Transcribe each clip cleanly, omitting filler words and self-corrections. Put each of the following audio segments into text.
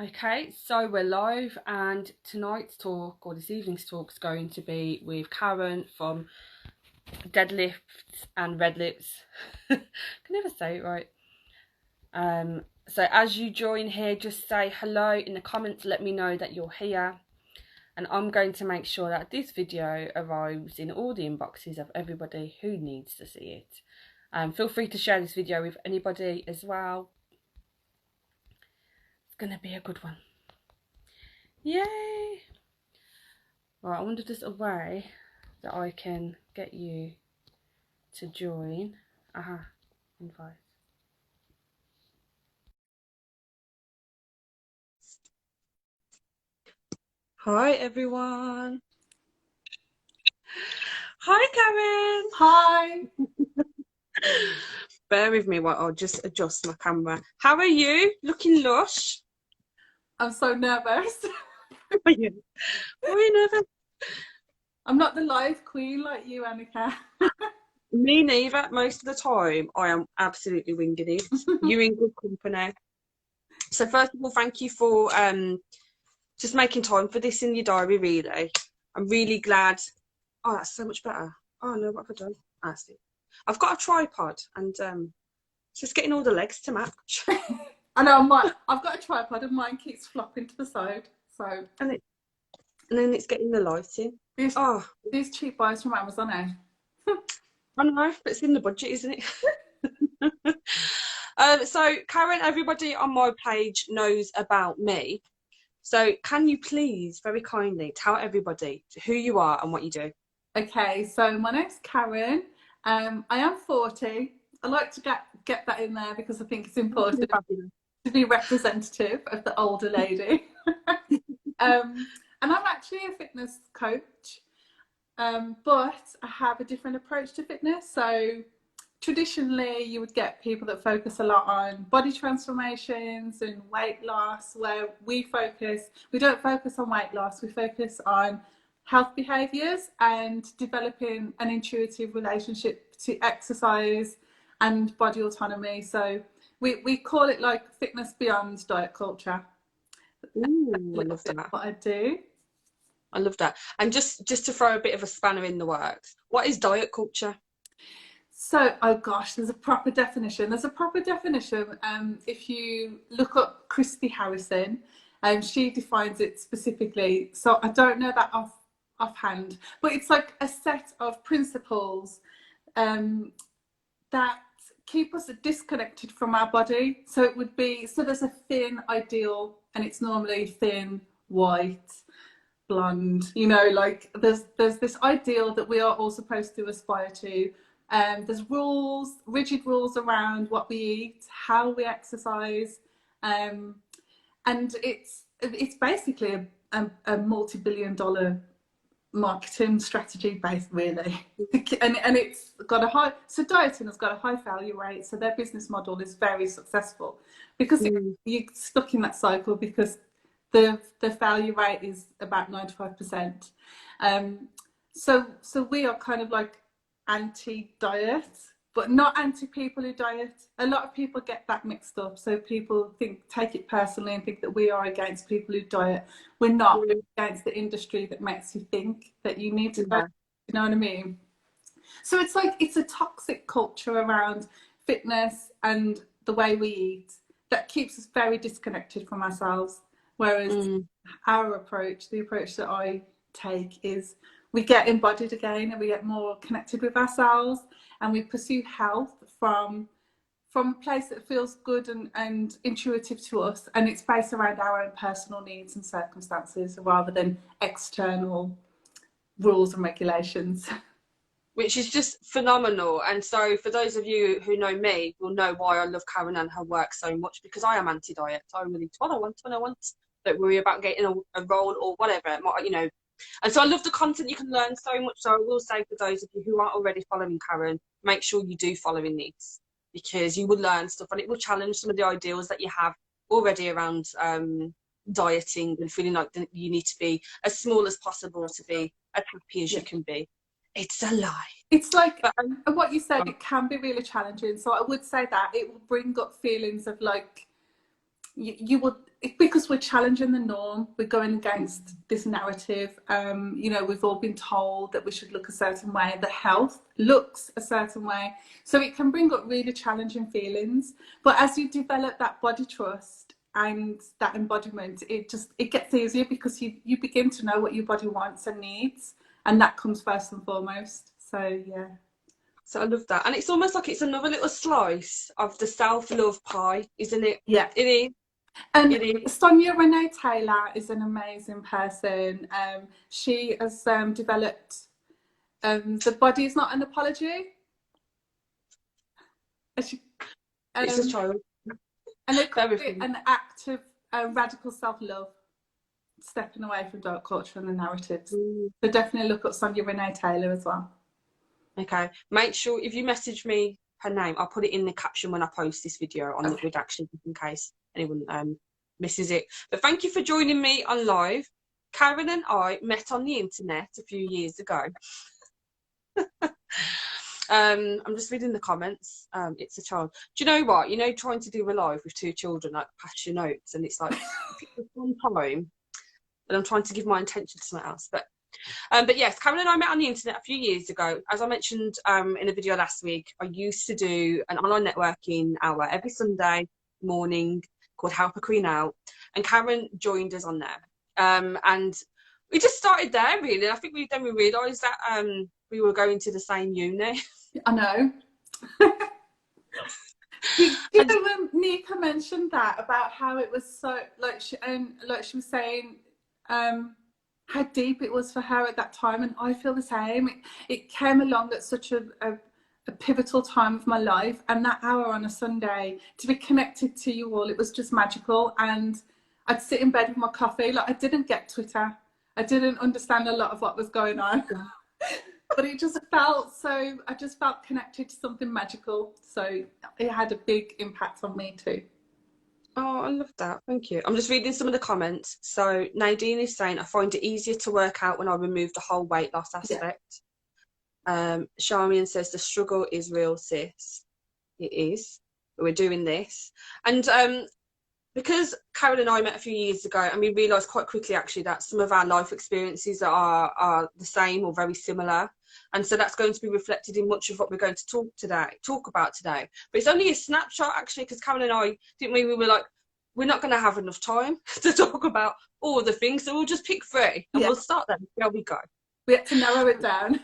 Okay, so we're live, and tonight's talk, or this evening's talk, is going to be with Karen from Deadlifts and Red Lips. Can never say it right. So as you join here, just say hello in the comments, let me know that you're here. And I'm going to make sure that this video arrives in all the inboxes of everybody who needs to see it. Feel free to share this video with anybody as well. It's going to be a good one. Yay! Right, I wonder if there's a way that I can get you to join. Aha, invite. Hi everyone. Hi Karen. Hi. Bear with me while I'll just adjust my camera. How are you? Looking lush. I'm so nervous. Are you? Are you nervous? I'm not the live queen like you, Annika. Me neither. Most of the time, I am absolutely winging it. You're in good company. So first of all, thank you for just making time for this in your diary. Really, I'm really glad. Oh, that's so much better. Oh no, what have I done? I see. I've got a tripod and it's just getting all the legs to match. I know I've got a tripod and mine keeps flopping to the side. So and then it's getting the lighting. These cheap buys from Amazon, eh? I know, but it's in the budget, isn't it? So Karen, everybody on my page knows about me. So can you please very kindly tell everybody who you are and what you do? Okay, so my name's Karen. I am 40. I like to get that in there because I think it's important to be representative of the older lady. And I'm actually a fitness coach, but I have a different approach to fitness. So traditionally, you would get people that focus a lot on body transformations and weight loss, where we don't focus on weight loss, we focus on health behaviours and developing an intuitive relationship to exercise and body autonomy. So we call it like fitness beyond diet culture. Ooh, I love that. What I do. I love that. And just to throw a bit of a spanner in the works, what is diet culture? So, oh gosh, there's a proper definition. If you look up Christy Harrison, she defines it specifically. So I don't know that offhand, but it's like a set of principles that keep us disconnected from our body. So it would be, so there's a thin ideal, and it's normally thin, white, blonde, like there's this ideal that we are all supposed to aspire to. There's rigid rules around what we eat, how we exercise, and it's basically a multi-billion-dollar marketing strategy base, really. and it's got dieting has got a high failure rate, so their business model is very successful because you're stuck in that cycle, because the failure rate is about 95%. So we are kind of like anti-diet, but not anti people who diet. A lot of people get that mixed up. So people take it personally and think that we are against people who diet. We're not. We're against the industry that makes you think that you need to diet. You know what I mean? So it's like, it's a toxic culture around fitness and the way we eat that keeps us very disconnected from ourselves. Whereas our approach, the approach that I take, is we get embodied again and we get more connected with ourselves, and we pursue health from a place that feels good and intuitive to us, and it's based around our own personal needs and circumstances rather than external rules and regulations. Which is just phenomenal. And so for those of you who know me will know why I love Karen and her work so much, because I am anti-diet. So I'm really what I want. Don't worry about getting a role or whatever, And so I love the content. You can learn so much. So I will say, for those of you who aren't already following Karen, make sure you do follow in these, because you will learn stuff and it will challenge some of the ideals that you have already around dieting and feeling like you need to be as small as possible to be as happy as you can be. It's a lie. It's like, what you said, it can be really challenging. So I would say that it will bring up feelings of like, you will, because we're challenging the norm, we're going against this narrative. You know, we've all been told that we should look a certain way, that health looks a certain way. So it can bring up really challenging feelings. But as you develop that body trust and that embodiment, it gets easier, because you begin to know what your body wants and needs. And that comes first and foremost. So, yeah. So I love that. And it's almost like it's another little slice of the self-love pie, isn't it? Yeah. It is. And It is. Sonia Renee Taylor is an amazing person. She has developed The Body Is Not an Apology. She, It's a child. and they call it an act of radical self-love, stepping away from dark culture and the narratives. So definitely look up Sonia Renee Taylor as well. Okay. Make sure if you message me her name, I'll put it in the caption when I post this video on the redaction, in case anyone misses it. But thank you for joining me on live. Karen and I met on the internet a few years ago. I'm just reading the comments. It's a child. Do you know what? You know, trying to do a live with 2 children, like pass your notes, and it's like one time, and I'm trying to give my attention to something else. But yes, Karen and I met on the internet a few years ago. As I mentioned in a video last week, I used to do an online networking hour every Sunday morning called Help a Queen Out, and Karen joined us on there. And we just started there, really. I think we realised that we were going to the same uni. I know. You know, when Nika mentioned that about how it was so, like she was saying, how deep it was for her at that time, and I feel the same. It came along at such a pivotal time of my life, and that hour on a Sunday to be connected to you all, it was just magical. And I'd sit in bed with my coffee. Like, I didn't get Twitter, I didn't understand a lot of what was going on. But it just felt so, I just felt connected to something magical. So it had a big impact on me too. Oh, I love that. Thank you. I'm just reading some of the comments. So Nadine is saying, I find it easier to work out when I remove the whole weight loss aspect. Yeah. Charmian says, the struggle is real, sis. It is. But we're doing this. And because Karen and I met a few years ago, and we realised quite quickly, actually, that some of our life experiences are the same or very similar. And so that's going to be reflected in much of what we're going to talk about today. But it's only a snapshot, actually, because Karen and I, we were like, we're not going to have enough time to talk about all the things, so we'll just pick 3 and we'll start them. There we go. We had to narrow it down.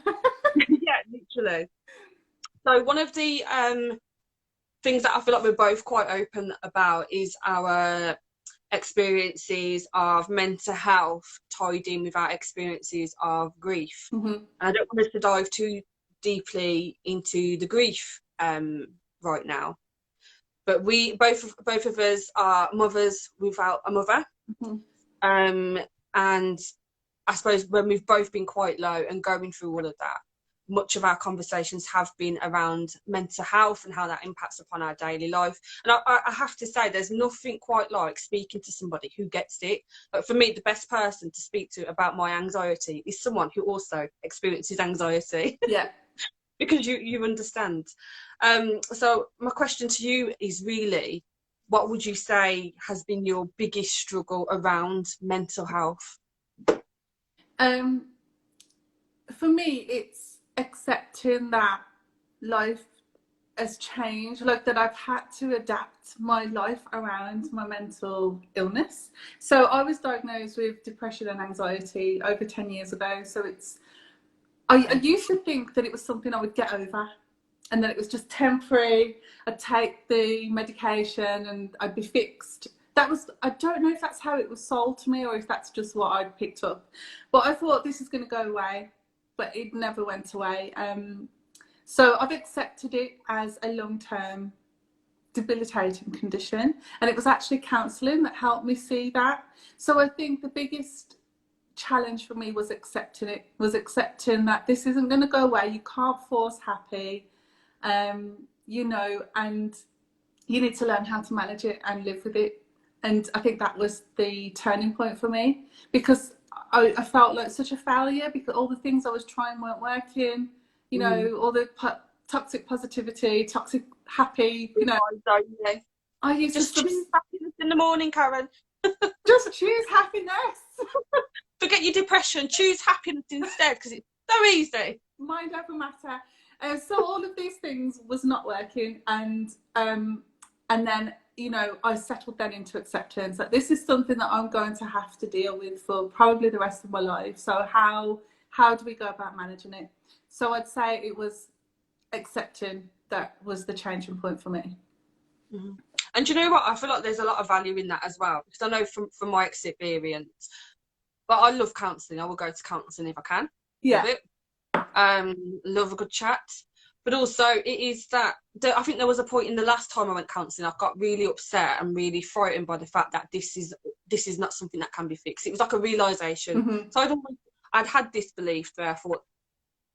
Yeah, literally. So one of the things that I feel like we're both quite open about is our experiences of mental health tied in with our experiences of grief. And I don't want us to dive too deeply into the grief right now, but we both of us are mothers without a mother. And I suppose when we've both been quite low and going through all of that, much of our conversations have been around mental health and how that impacts upon our daily life. And I have to say, there's nothing quite like speaking to somebody who gets it. But for me, the best person to speak to about my anxiety is someone who also experiences anxiety. Yeah. Because you understand. So my question to you is really, what would you say has been your biggest struggle around mental health? For me, it's accepting that life has changed, like that I've had to adapt my life around my mental illness. So I was diagnosed with depression and anxiety over 10 years ago. So I used to think that it was something I would get over, and that it was just temporary. I'd take the medication and I'd be fixed. I don't know if that's how it was sold to me or if that's just what I'd picked up. But I thought this is going to go away, but it never went away. So I've accepted it as a long-term debilitating condition. And it was actually counselling that helped me see that. So I think the biggest challenge for me was accepting that this isn't going to go away. You can't force happy, you know, and you need to learn how to manage it and live with it. And I think that was the turning point for me, because I felt like such a failure, because all the things I was trying weren't working, you know, all the toxic positivity, toxic happy, you know. I used to just happiness in the morning, Karen. Just choose happiness. Forget your depression, choose happiness instead, because it's so easy. Mind over matter. So all of these things was not working, and then, you know, I settled then into acceptance that this is something that I'm going to have to deal with for probably the rest of my life. So how do we go about managing it? So I'd say it was accepting that was the changing point for me. Mm-hmm. And do you know what? I feel like there's a lot of value in that as well, because I know from my experience, but I love counselling. I will go to counselling if I can. Love Yeah. it. Love a good chat. But also, it is that I think there was a point in the last time I went counselling, I got really upset and really frightened by the fact that this is not something that can be fixed. It was like a realisation. Mm-hmm. So I'd had this belief where I thought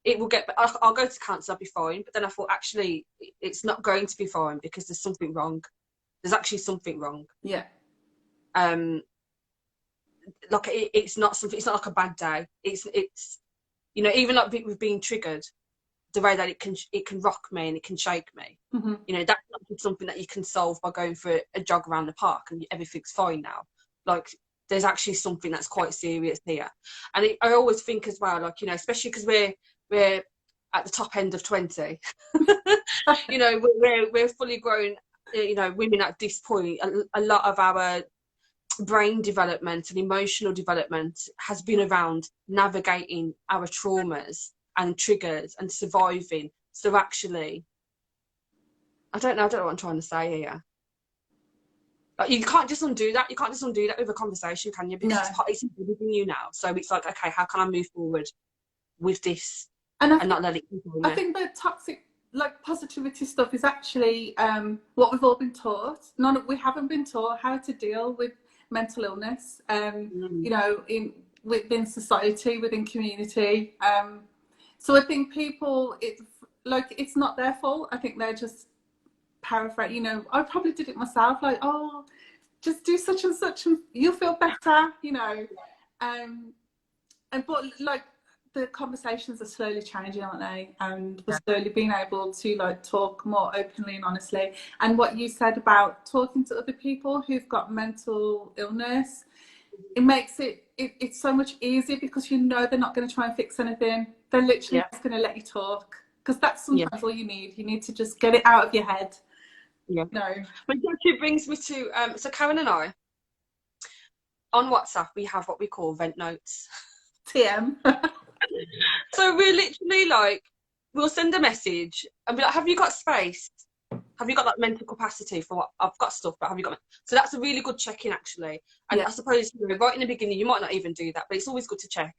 it will get. I'll go to counsel, I'll be fine. But then I thought actually, it's not going to be fine because there's something wrong. There's actually something wrong. Yeah. Like it's not something. It's not like a bad day. It's you know, even like with being triggered, the way that it can rock me and it can shake me. Mm-hmm. You know, that's not something that you can solve by going for a jog around the park and everything's fine now. Like there's actually something that's quite serious here. And I always think as well, like, you know, especially because we're at the top end of 20, you know, we're fully grown, you know, women at this point. A lot of our brain development and emotional development has been around navigating our traumas and triggers and surviving. So actually, I don't know what I'm trying to say here. Like you can't just undo that. You can't just undo that with a conversation, can you? Because No. it's embedded in you now. So it's like, okay, how can I move forward with this And and not let it control I me? think the toxic, like, positivity stuff is actually what we've all been taught. We haven't been taught how to deal with mental illness. Mm. You know, within society, within community. So I think people, it's not their fault. I think they're just paraphrase. You know, I probably did it myself. Like, oh, just do such and such, and you'll feel better. You know, um, but like the conversations are slowly changing, aren't they? And we're slowly being able to like talk more openly and honestly. And what you said about talking to other people who've got mental illness, it makes it's so much easier because you know they're not going to try and fix anything. They're literally Yeah, just going to let you talk, because that's yeah, sometimes all you need. You need to just get it out of your head. yeah. No. But it actually brings me to so Karen and I on WhatsApp we have what we call vent notes. TM. So we're literally like, we'll send a message and be like, have you got space? Have you got that mental capacity for what I've got stuff, but have you got? So that's a really good check-in actually. And Yeah. I suppose, you know, right in the beginning, you might not even do that, but it's always good to check.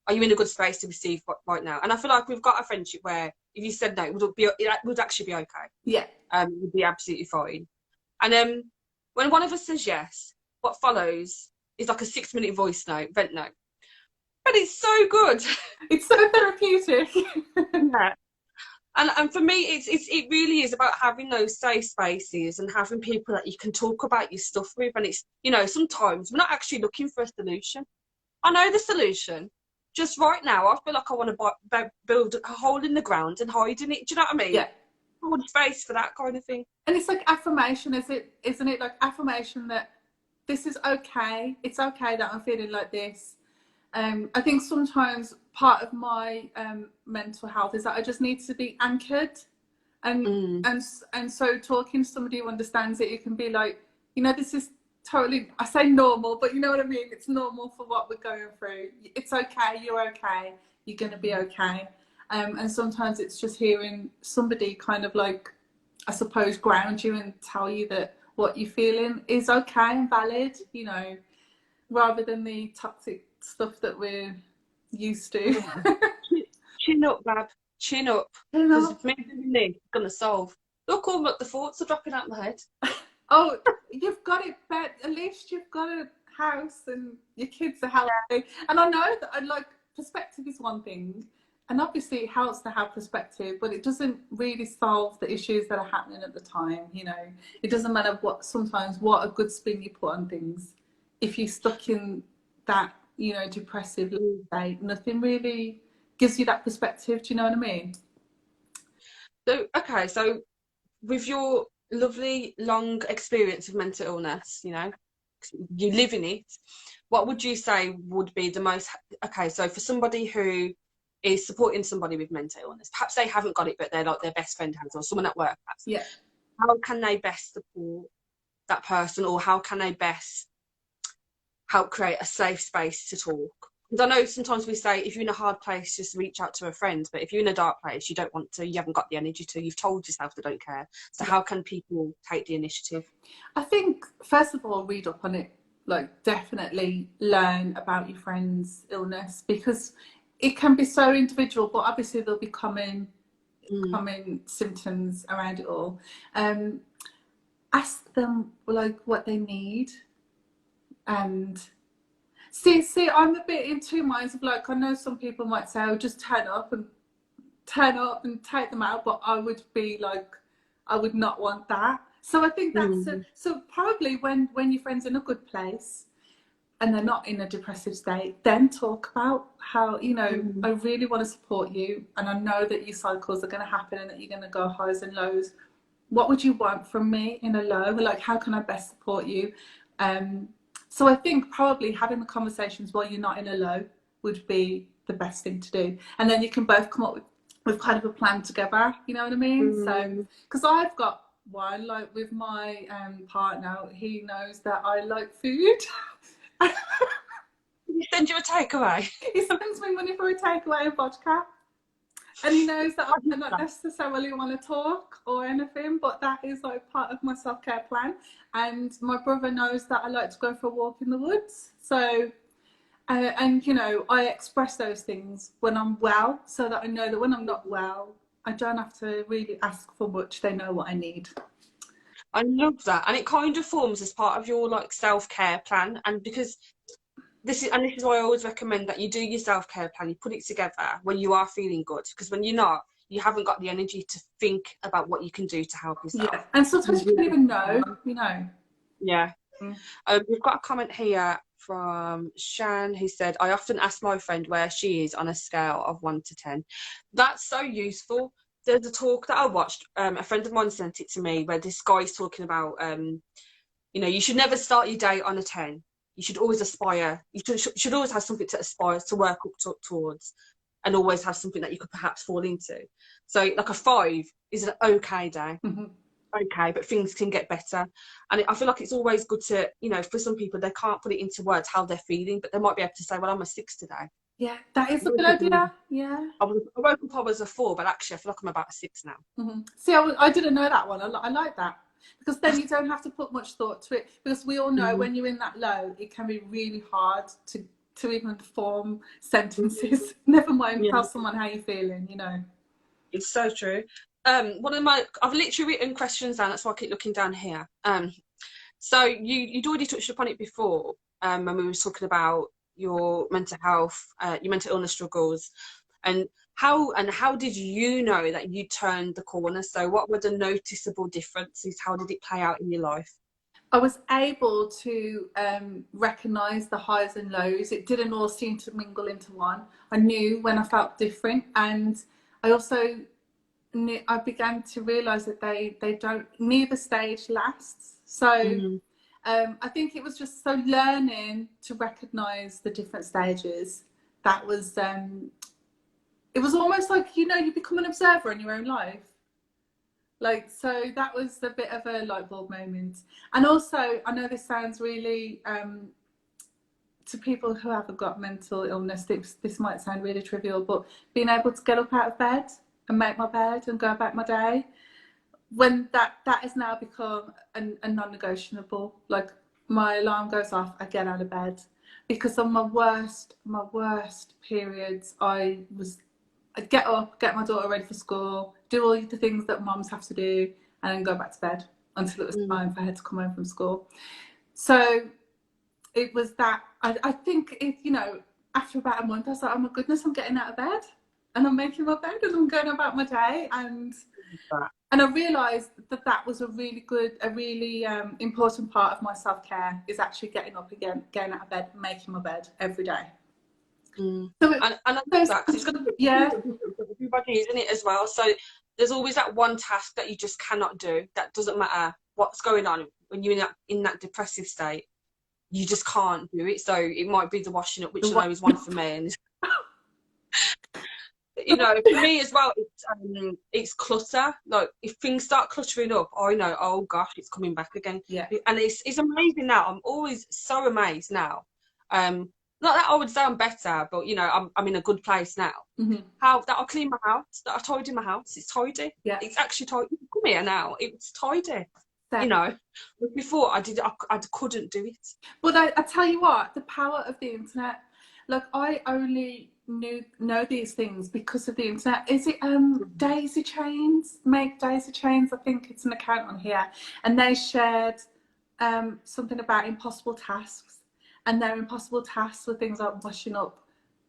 Are you in a good space to receive right now? And I feel like we've got a friendship where if you said no, it would actually be okay. Yeah. It would be absolutely fine. And when one of us says yes, what follows is like a 6-minute voice note, vent note. But it's so good. It's so therapeutic. Yeah. And for me, it really is about having those safe spaces and having people that you can talk about your stuff with. And it's, you know, sometimes we're not actually looking for a solution. I know the solution. Just right now, I feel like I want to build a hole in the ground and hide in it. Do you know what I mean? Yeah. I want space for that kind of thing. And it's like affirmation, isn't it? Like affirmation that this is okay. It's okay that I'm feeling like this. I think sometimes part of my mental health is that I just need to be anchored, and Mm. and so talking to somebody who understands it, it can be like, you know, this is totally, I say normal, but you know what I mean. It's normal for what we're going through. It's okay. You're okay. You're gonna be okay. And sometimes it's just hearing somebody kind of like, I suppose, ground you and tell you that what you're feeling is okay and valid. You know, rather than the toxic stuff that we're used to. Yeah. Chin up, Bab. Chin up. You Because know? me doing this is going to solve. Look, all the thoughts are dropping out my head. Oh, you've got it better. At least you've got a house and your kids are healthy. And I know that I like, perspective is one thing. And obviously it helps to have perspective, but it doesn't really solve the issues that are happening at the time. You know, it doesn't matter what a good spin you put on things. If you're stuck in that, you know, depressive state, nothing really gives you that perspective. Do you know what I mean? So, okay, so with your lovely long experience of mental illness, you know, you live in it, what would you say would be the most, okay, so for somebody who is supporting somebody with mental illness, perhaps they haven't got it, but they're like their best friend has, or someone at work has, Yeah. how can they best support that person, or how can they best help create a safe space to talk? Because I know sometimes we say if you're in a hard place, just reach out to a friend. But if you're in a dark place, you don't want to, you haven't got the energy to, you've told yourself they don't care. So Yeah. how can people take the initiative? I think, first of all, read up on it. Like, definitely learn about your friend's illness, because it can be so individual, but obviously there'll be common symptoms around it all. Ask them like what they need, and see, I'm a bit in two minds of, like, I know some people might say, "Oh, just turn up and take them out," but I would be like, I would not want that. So I think that's so probably when your friend's in a good place and they're not in a depressive state, then talk about how, you know, I really want to support you, and I know that your cycles are going to happen and that you're going to go highs and lows. What would you want from me in a low? Like, how can I best support you? So I think probably having the conversations while you're not in a low would be the best thing to do, and then you can both come up with kind of a plan together. You know what I mean? So, because I've got one, like with my partner, he knows that I like food. He send you a takeaway. He sends me money for a takeaway of vodka. And he knows that I might not necessarily want to talk or anything, but that is like part of my self-care plan. And my brother knows that I like to go for a walk in the woods. So, and you know, I express those things when I'm well, so that I know that when I'm not well, I don't have to really ask for much. They know what I need. I love that, and it kind of forms as part of your like self-care plan. And because this is why I always recommend that you do your self-care plan, you put it together when you are feeling good, because when you're not, you haven't got the energy to think about what you can do to help yourself. Yeah, and sometimes you don't even know, you know. Yeah. We've got a comment here from Shan who said, I often ask my friend where she is on a scale of 1 to 10. That's so useful. There's a talk that I watched, a friend of mine sent it to me, where this guy's talking about, you know, you should never start your day on a 10. You should always aspire. You should always have something to aspire to work up towards, and always have something that you could perhaps fall into. So like a 5 is an okay day. Okay, but things can get better. And I feel like it's always good to, you know, for some people, they can't put it into words how they're feeling, but they might be able to say, well, I'm a 6 today. Yeah, that is a good idea. Yeah. I woke up, I was a 4, but actually I feel like I'm about a 6 now. See, I didn't know that one. I like that, because then you don't have to put much thought to it, because we all know when you're in that low, it can be really hard to even form sentences. Never mind tell someone how you're feeling, you know. It's so true. I've literally written questions down, that's why I keep looking down here. So you'd already touched upon it before, when we were talking about your mental health, your mental illness struggles, and how did you know that you turned the corner? So what were the noticeable differences? How did it play out in your life? I was able to recognise the highs and lows. It didn't all seem to mingle into one. I knew when I felt different, and I also I began to realise that they don't, neither stage lasts. So I think it was just so learning to recognise the different stages. That was it was almost like, you know, you become an observer in your own life. Like, so that was a bit of a light bulb moment. And also, I know this sounds really to people who haven't got mental illness, this might sound really trivial, but being able to get up out of bed and make my bed and go about my day, when that has now become a non-negotiable. Like, my alarm goes off, I get out of bed, because on my worst periods, I'd get up, get my daughter ready for school, do all the things that mums have to do, and then go back to bed until it was time for her to come home from school. So it was that, I think, you know, after about a month, I was like, oh my goodness, I'm getting out of bed and I'm making my bed and I'm going about my day. And I realised that was a really important part of my self-care, is actually getting up again, getting out of bed, making my bed every day. So and I love that, because it's going to be for everybody, isn't it, as well? So there's always that one task that you just cannot do. That doesn't matter what's going on when you're in that depressive state. you just can't do it. So it might be the washing up, which I The know is one for me. And you know, for me as well, it's clutter. Like if things start cluttering up, I know, oh gosh, it's coming back again. yeah. And it's amazing now. I'm always so amazed now. Not that I would say I'm better, but you know, I'm in a good place now. Mm-hmm. How that I clean my house, that I tidy my house, it's tidy. Yeah. It's actually tidy. Come here now, it's tidy. So, You know, but before I couldn't do it. but I tell you what, the power of the internet. Look, I only know these things because of the internet. Is it Daisy Chains? Make Daisy Chains, I think it's an account on here, and they shared something about impossible tasks, and their impossible tasks were things like washing up,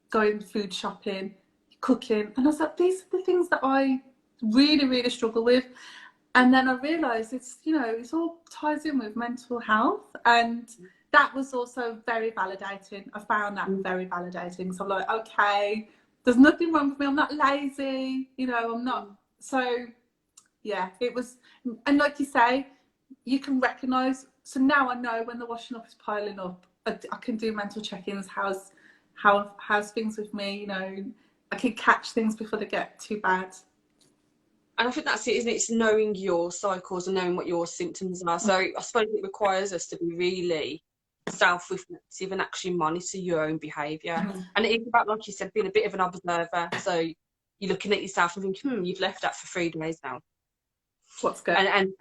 going food shopping, cooking, and I was like, these are the things that I really, really struggle with. And then I realised it's, you know, it's all ties in with mental health, and that was also very validating. I found that very validating. So I'm like, okay, there's nothing wrong with me. I'm not lazy, you know, I'm not. So yeah, it was, and like you say, you can recognise. So now I know when the washing up is piling up, I can do mental check-ins. How's things with me? You know, I can catch things before they get too bad. And I think that's it, isn't it? It's knowing your cycles and knowing what your symptoms are. So I suppose it requires us to be really self-reflective and actually monitor your own behaviour. Mm-hmm. And it is about, like you said, being a bit of an observer. So you're looking at yourself and thinking, you've left that for 3 days now. What's good? And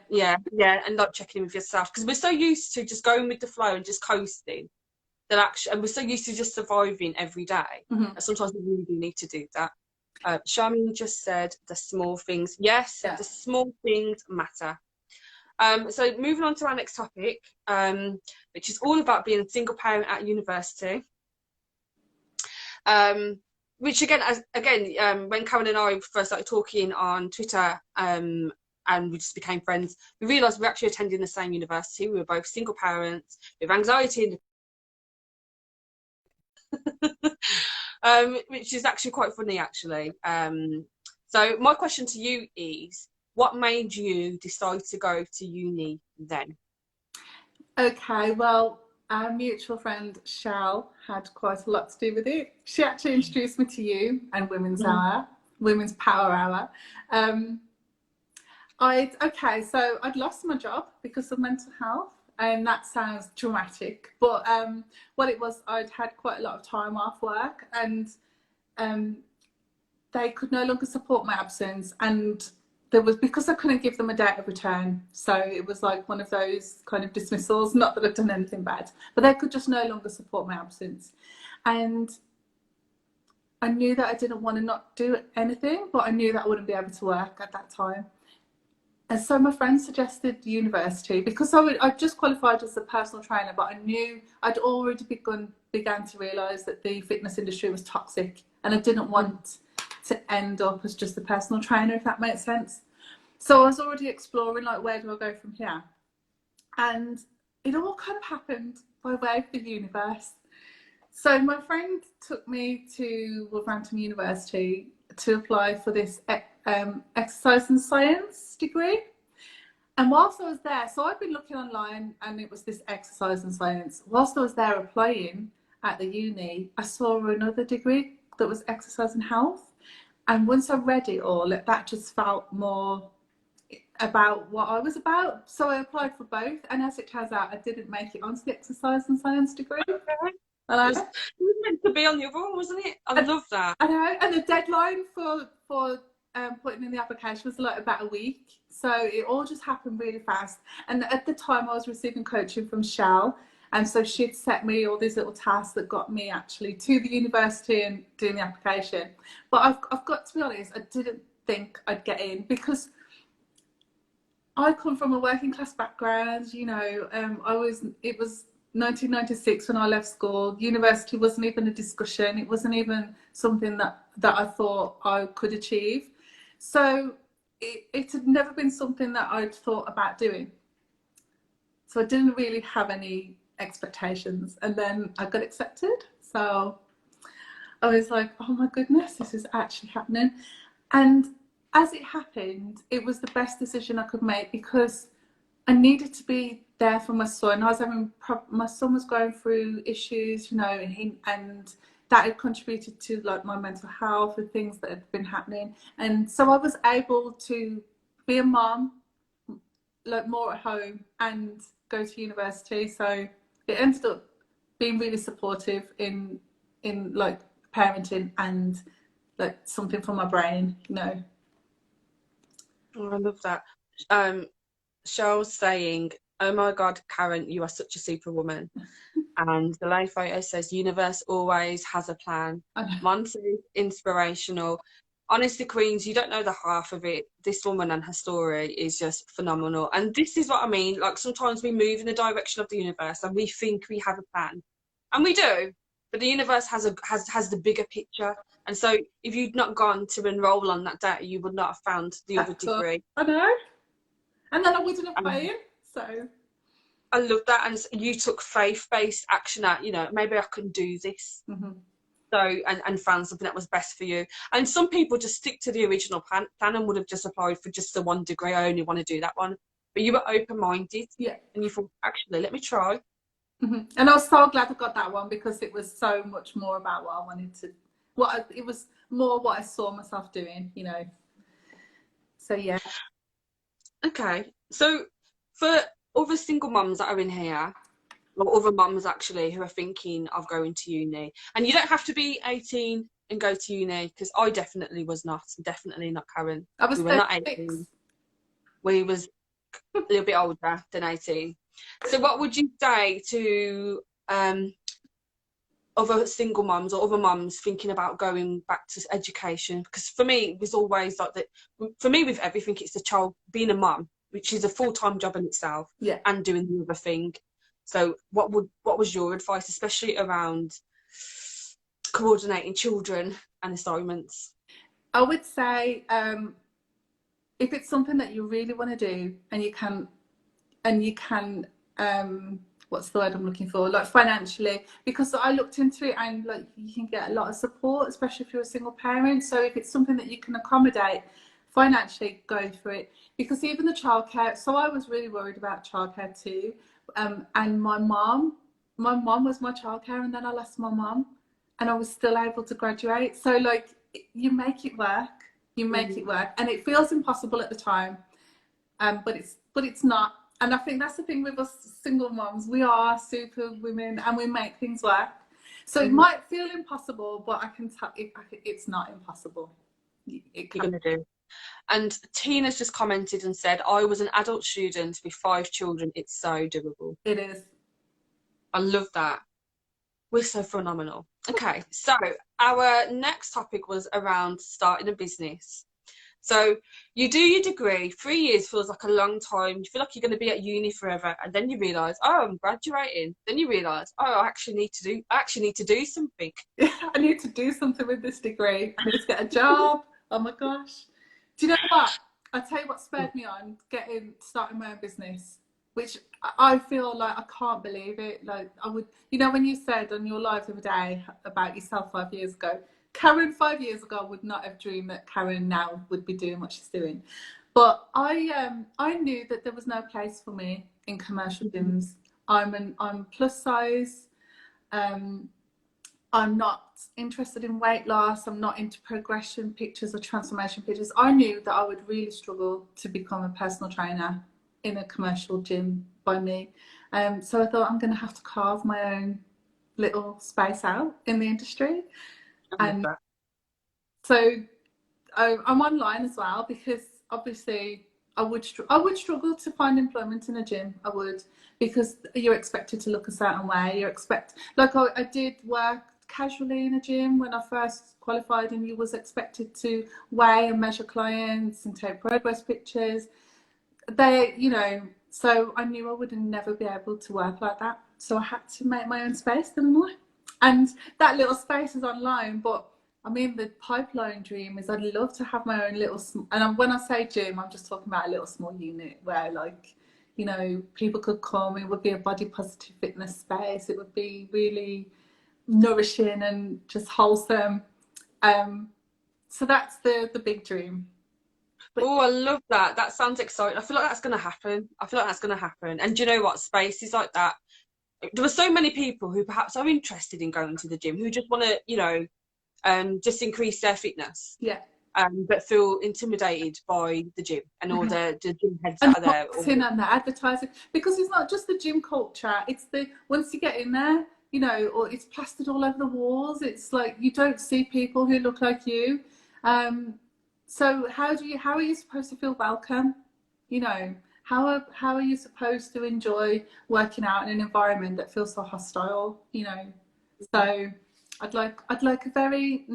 Yeah. and like checking in with yourself, because we're so used to just going with the flow and just coasting that actually, and we're so used to just surviving every day. Mm-hmm. That sometimes we really do need to do that. Charmin just said the small things. Yes, Yeah. the small things matter. So moving on to our next topic, which is all about being a single parent at university. Which again, when Karen and I first started talking on Twitter, and we just became friends, we realised we were actually attending the same university. We were both single parents with anxiety and which is actually quite funny, actually. So my question to you is, what made you decide to go to uni then? Okay, well, our mutual friend Shell had quite a lot to do with it. She actually introduced me to you and Women's Power Hour. So I'd lost my job because of mental health, and that sounds dramatic, but what it was, I'd had quite a lot of time off work, and they could no longer support my absence, and there was, because I couldn't give them a date of return, so it was like one of those kind of dismissals, not that I'd done anything bad, but they could just no longer support my absence. And I knew that I didn't want to not do anything, but I knew that I wouldn't be able to work at that time. And so my friend suggested university, because I'd just qualified as a personal trainer, but I knew I'd already began to realise that the fitness industry was toxic, and I didn't want to end up as just a personal trainer, if that makes sense. So I was already exploring, like, where do I go from here? And it all kind of happened by way of the universe. So my friend took me to Wolverhampton University to apply for this exercise and science degree. And whilst I was there, so I'd been looking online, and it was this exercise and science. Whilst I was there applying at the uni, I saw another degree that was exercise and health. And once I read it all, that just felt more about what I was about. So I applied for both, and as it turns out, I didn't make it onto the exercise and science degree. It was meant to be on the other one, wasn't it? I love that. I know, and the deadline for putting in the application was like about a week, so it all just happened really fast. And at the time, I was receiving coaching from Shell, and so she'd set me all these little tasks that got me actually to the university and doing the application. But I've got to be honest, I didn't think I'd get in, because I come from a working class background. You know, it was 1996 when I left school. University wasn't even a discussion. It wasn't even something that I thought I could achieve. So it had never been something that I'd thought about doing. So I didn't really have any expectations. And then I got accepted. So I was like, oh my goodness, this is actually happening. And as it happened, it was the best decision I could make, because I needed to be there for my son. I was having my son was going through issues, you know, and that had contributed to like my mental health and things that had been happening. And so I was able to be a mom, like more at home, and go to university. So it ended up being really supportive in like parenting and like something for my brain, you know. Oh, I love that. Um, Cheryl's saying, "Oh my God, Karen, you are such a superwoman." And the lay photo says, "Universe always has a plan." I know. Mine says, "Inspirational." Honestly, Queens, you don't know the half of it. This woman and her story is just phenomenal. And this is what I mean. Like sometimes we move in the direction of the universe and we think we have a plan. And we do. But the universe has the bigger picture. And so if you'd not gone to enroll on that day, you would not have found the other That's all. degree. I know. And then I wouldn't have And played. So I love that. And you took faith-based action at, maybe I can do this. So, and found something that was best for you. And some people just stick to the original plan and would have just applied for just the one degree. I only want to do that one. But you were open-minded. yeah. And you thought, actually, let me try. And I was so glad I got that one because it was so much more about what I wanted to, it was more what I saw myself doing, you know. So yeah. Okay. So for other single mums that are in here, or other mums actually who are thinking of going to uni, and you don't have to be 18 and go to uni, because I definitely was not, definitely not Karen. I was We were not 36. 18. We was a little bit older than 18. So what would you say to other single mums or other mums thinking about going back to education? Because for me, it was always like that. For me, with everything, it's the child being a mum, which is a full-time job in itself, Yeah. and doing the other thing. So what was your advice, especially around coordinating children and assignments? I would say if it's something that you really want to do and you can what's the word I'm looking for, like financially, because I looked into it and like you can get a lot of support, especially if you're a single parent. So if it's something that you can accommodate financially, go for it. Because even the childcare, so I was really worried about childcare too, and my mom was my childcare, and then I lost my mom and I was still able to graduate. So like you make it work, and it feels impossible at the time, but it's not. And I think that's the thing with us single moms, we are super women and we make things work. So it might feel impossible, but I can tell it's not impossible. It You're can. going to do. And Tina's just commented and said, "I was an adult student with 5 children. It's so doable." It is. I love that. We're so phenomenal. Okay, so our next topic was around starting a business. So you do your degree, 3 years feels like a long time. You feel like you're going to be at uni forever, and then you realise, oh, I'm graduating. Then you realise, oh, I actually need to do something. I need to do something with this degree. I need to get a job. Oh my gosh. Do you know what? I'll tell you what spurred me on starting my own business, which I feel like I can't believe it. Like I would, you know, when you said on your live the other day about yourself 5 years ago, Karen 5 years ago would not have dreamed that Karen now would be doing what she's doing. But I knew that there was no place for me in commercial gyms. I'm plus size. Um, I'm not interested in weight loss. I'm not into progression pictures or transformation pictures. I knew that I would really struggle to become a personal trainer in a commercial gym by me. So I thought I'm going to have to carve my own little space out in the industry. And so I'm online as well because obviously I would struggle to find employment in a gym. I would, because you're expected to look a certain way. I did work casually in a gym when I first qualified, and you was expected to weigh and measure clients and take progress pictures. So I knew I would never be able to work like that. So I had to make my own space, didn't I? And that little space is online, but I mean, the pipeline dream is I'd love to have my own little, and when I say gym, I'm just talking about a little small unit where, like, you know, people could come. It would be a body positive fitness space. It would be really nourishing and just wholesome. So that's the big dream. But Oh, I love that. That sounds exciting. I feel like that's going to happen. I feel like that's going to happen. And do you know what? Spaces like that. There are so many people who perhaps are interested in going to the gym who just want to, just increase their fitness, yeah, but feel intimidated by the gym and all the gym heads and that are the there. marketing and the advertising, because it's not just the gym culture, it's the once you get in there, you know, or it's plastered all over the walls, it's like you don't see people who look like you. So how are you supposed to feel welcome, you know, how are you supposed to enjoy working out in an environment that feels so hostile, you know? So I'd like a very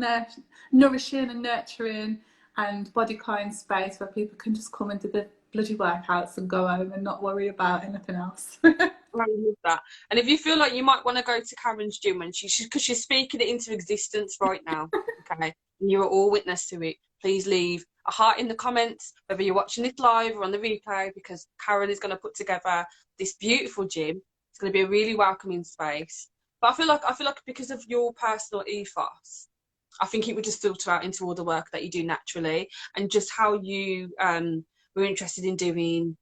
nourishing and nurturing and body kind space where people can just come and do the bloody workouts and go home and not worry about anything else. I love that. And if you feel like you might want to go to Karen's gym and because she's speaking it into existence right now, okay, and you're all witness to it, please leave a heart in the comments, whether you're watching this live or on the replay, because Karen is going to put together this beautiful gym. It's going to be a really welcoming space. But I feel like because of your personal ethos, I think it would just filter out into all the work that you do naturally, and just how you were interested in doing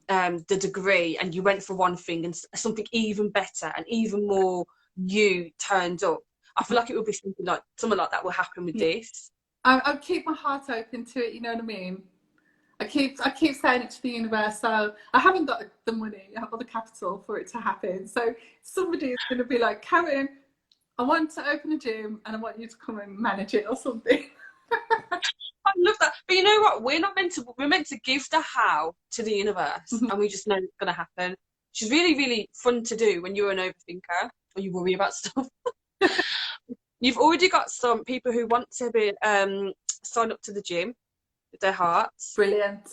the degree, and you went for one thing and something even better and even more you turned up. I feel like it would be something like that will happen with Yeah. this. I keep my heart open to it, you know what I mean? I keep saying it to the universe. So I haven't got the money or the capital for it to happen. So somebody is going to be like, Karen, I want to open a gym and I want you to come and manage it or something. I love that. But you know what? We're meant to give the how to the universe, and we just know it's gonna happen. Which is really, really fun to do when you're an overthinker or you worry about stuff. You've already got some people who want to be sign up to the gym with their hearts. Brilliant.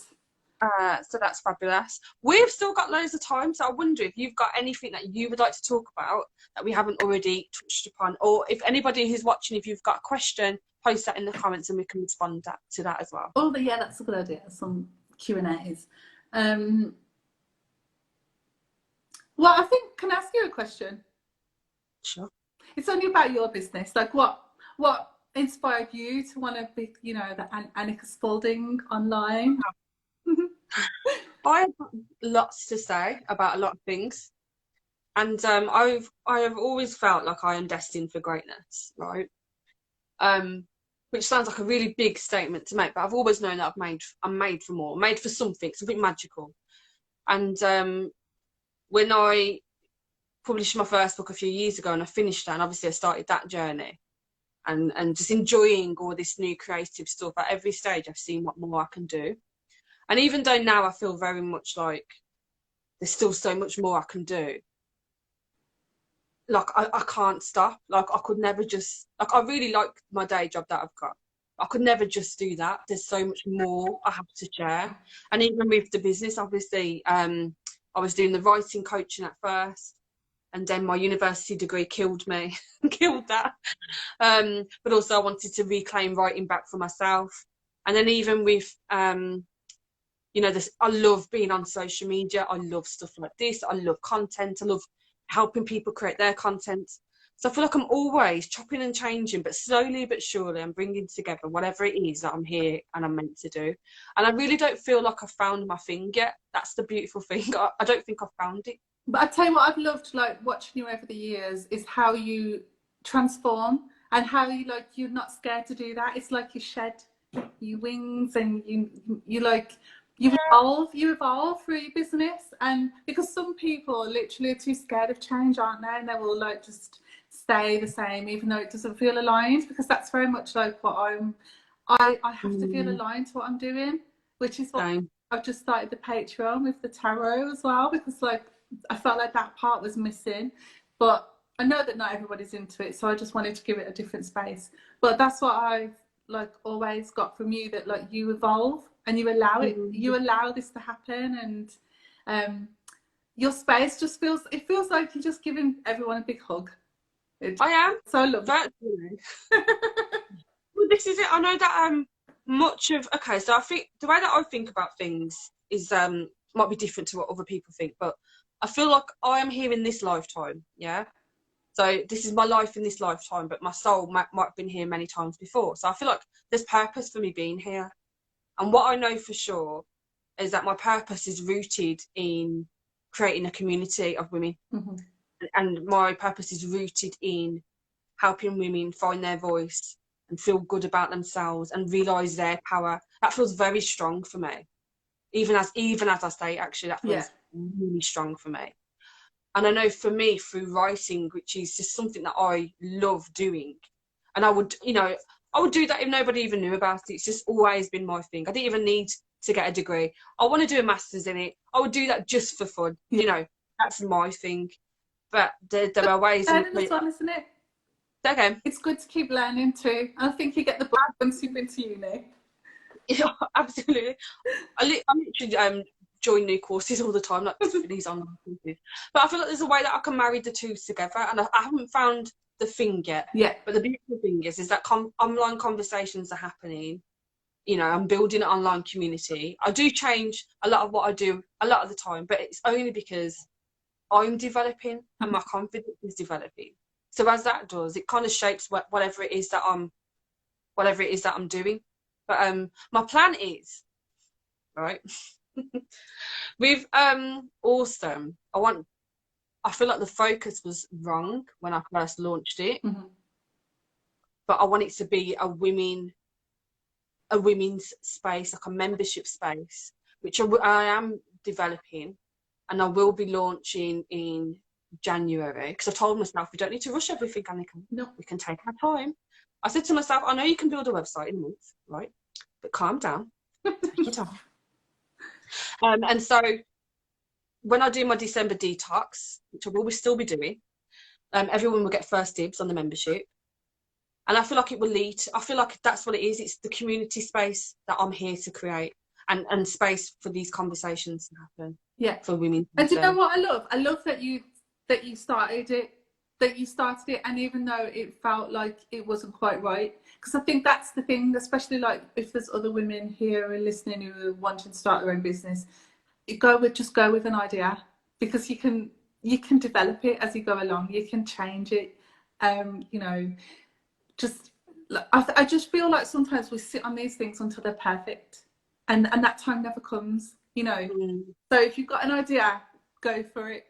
So that's fabulous. We've still got loads of time, so I wonder if you've got anything that you would like to talk about that we haven't already touched upon, or if anybody who's watching, if you've got a question, post that in the comments and we can respond to that as well. Oh, yeah, that's a good idea. Some Q&As. Well, I think, can I ask you a question? Sure. It's only about your business. Like, what inspired you to want to be, you know, the Annika Spalding online? I have lots to say about a lot of things, and I have always felt like I am destined for greatness, right? Which sounds like a really big statement to make, but I've always known that I'm made for more, made for something magical. And when I published my first book a few years ago and I finished that, and obviously I started that journey, and just enjoying all this new creative stuff. At every stage I've seen what more I can do. And even though now I feel very much like there's still so much more I can do, like I can't stop. Like I could never just, like, I really like my day job that I've got. I could never just do that. There's so much more I have to share. And even with the business, obviously, I was doing the writing coaching at first, and then my university degree killed me, killed that. But also I wanted to reclaim writing back for myself. And then even with, this, I love being on social media. I love stuff like this. I love content. I love helping people create their content. So I feel like I'm always chopping and changing, but slowly but surely I'm bringing together whatever it is that I'm here and I'm meant to do. And I really don't feel like I've found my thing yet. That's the beautiful thing. I don't think I've found it. But I tell you what, I've loved, like, watching you over the years is how you transform and how you're not scared to do that. It's like you shed your wings and you evolve through your business. And because some people literally are too scared of change, aren't they? And they will like just stay the same even though it doesn't feel aligned, because that's very much like what I have to feel aligned to what I'm doing, which is what I've just started the Patreon with the tarot as well, because like I felt like that part was missing. But I know that not everybody's into it, so I just wanted to give it a different space. But that's what I've like always got from you, that like you evolve and you allow it, you allow this to happen, and your space just feels like you're just giving everyone a big hug. I am so lovely. Well, this is it. I know that so I think the way that I think about things is might be different to what other people think, but I feel like I am here in this lifetime, yeah. So this is my life in this lifetime, but my soul might have been here many times before. So I feel like there's purpose for me being here. And what I know for sure is that my purpose is rooted in creating a community of women. Mm-hmm. And my purpose is rooted in helping women find their voice and feel good about themselves and realise their power. That feels very strong for me. Even as I say, actually, that Yeah. feels really strong for me. And I know for me, through writing, which is just something that I love doing, and I would do that if nobody even knew about it. It's just always been my thing. I didn't even need to get a degree. I want to do a master's in it. I would do that just for fun. Yeah. That's my thing. But there are ways in Learning as well, isn't it? okay. It's good to keep learning too. I think you get the book once you've been to uni. Yeah, absolutely. I literally join new courses all the time, like these online courses. But I feel like there's a way that I can marry the two together, and I haven't found the thing yet. Yeah. But the beautiful thing is that online conversations are happening. I'm building an online community. I do change a lot of what I do a lot of the time, but it's only because I'm developing and my confidence is developing. So as that does, it kind of shapes whatever it is that I'm doing. But my plan is, right, with Awesome, I feel like the focus was wrong when I first launched it, Mm-hmm. but I want it to be a women's space, like a membership space, which I am developing, and I will be launching in January, because I told myself we don't need to rush everything, Annika. No. We can take our time. I said to myself, I know you can build a website in a month, right? But calm down, take your time. And so when I do my December detox, which I will still be doing, everyone will get first dibs on the membership. And I feel like it will lead. I feel like that's what it is. It's the community space that I'm here to create, and space for these conversations to happen. Yeah. For women. And do you know what I love? I love that you started it. And even though it felt like it wasn't quite right, because I think that's the thing, especially like if there's other women here who are listening who are wanting to start their own business, just go with an idea, because you can develop it as you go along. You can change it. Just I just feel like sometimes we sit on these things until they're perfect, and that time never comes. So if you've got an idea, go for it.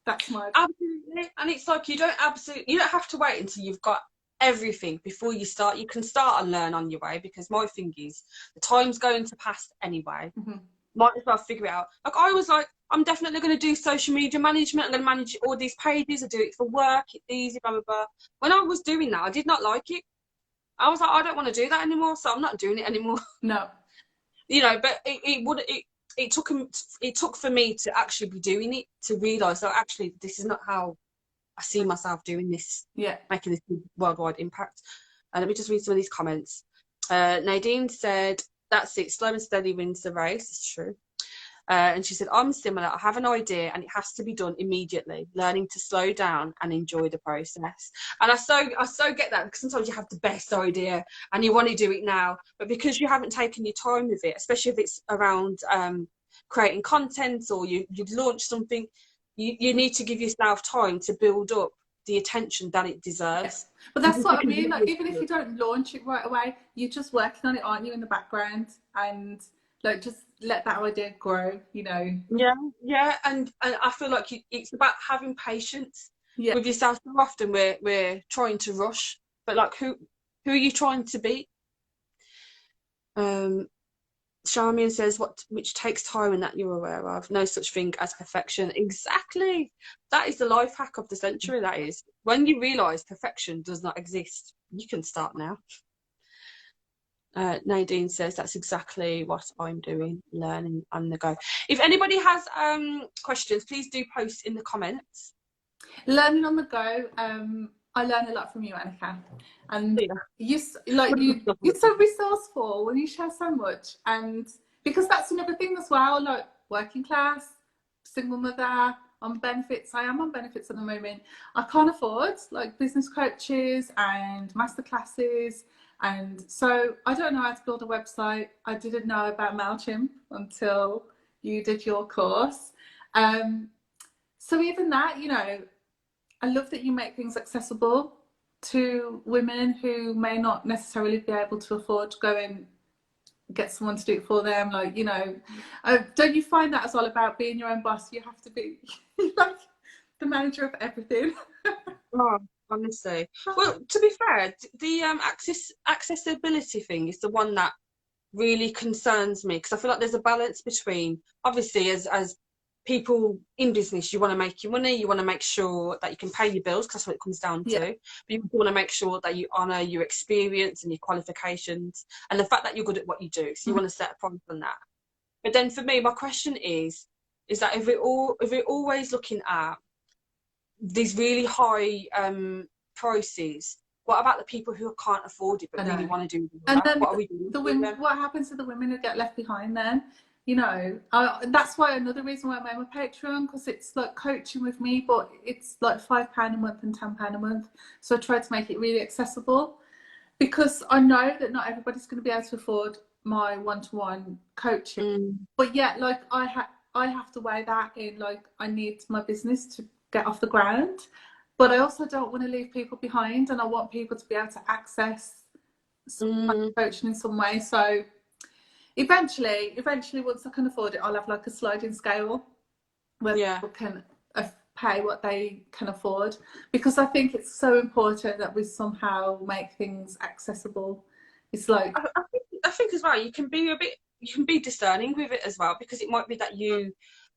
That's my absolutely. And it's like you don't have to wait until you've got everything before you start. You can start and learn on your way, because my thing is the time's going to pass anyway. Mm-hmm. Might as well figure it out. Like I was like, I'm definitely going to do social media management. I'm going to manage all these pages. I do it for work. It's easy, blah blah blah. When I was doing that, I did not like it. I was like, I don't want to do that anymore, so I'm not doing it anymore. No. But it took for me to actually be doing it to realise that actually this is not how I see myself doing this. Yeah. Making this worldwide impact. Let me just read some of these comments. Nadine said, that's it, slow and steady wins the race. It's true. And she said, I'm similar. I have an idea and it has to be done immediately. Learning to slow down and enjoy the process. And I so get that, because sometimes you have the best idea and you want to do it now, but because you haven't taken your time with it, especially if it's around creating content or you've launched something, you need to give yourself time to build up the attention that it deserves. Yes. But that's what I mean. Like, even if you don't launch it right away, you're just working on it, aren't you, in the background? And like, just let that idea grow. Yeah, and I feel like it's about having patience with yourself. So often we're trying to rush, but like who are you trying to be? Charmian says, which takes time and that you're aware of. No such thing as perfection. Exactly. That is the life hack of the century. That is, when you realise perfection does not exist, you can start now. Nadine says, that's exactly what I'm doing, learning on the go. If anybody has questions, please do post in the comments. Learning on the go. I learn a lot from you, Annika, and you're so resourceful when you share so much. And because that's another thing as well, like working class, single mother, on benefits. I am on benefits at the moment. I can't afford like business coaches and masterclasses. And so I don't know how to build a website. I didn't know about MailChimp until you did your course. So even that, I love that you make things accessible to women who may not necessarily be able to afford going get someone to do it for them. Like, you know, don't you find that it's all about being your own boss? You have to be like the manager of everything. Oh, honestly. Well, to be fair, the accessibility thing is the one that really concerns me, because I feel like there's a balance between, obviously, as people in business, you want to make your money, you want to make sure that you can pay your bills, because that's what it comes down to. Yeah. But you want to make sure that you honour your experience and your qualifications and the fact that you're good at what you do. So you want to set a price on that. But then for me, my question is that if we're always looking at these really high prices, what about the people who can't afford it I but really know. want to do the And work? then What are we doing the for women, them? what happens to the women who get left behind then? You know, that's why another reason why I made my Patreon, because it's like coaching with me, but it's like £5 a month and £10 a month. So I tried to make it really accessible, because I know that not everybody's going to be able to afford my one-to-one coaching. Mm, But yet, like I have to weigh that in. Like, I need my business to get off the ground, but I also don't want to leave people behind, and I want people to be able to access some kind mm, of coaching in some way. So eventually, once I can afford it, I'll have like a sliding scale where yeah. people can pay what they can afford, because I think it's so important that we somehow make things accessible. It's like, I think as well, you can be discerning with it as well, because it might be that you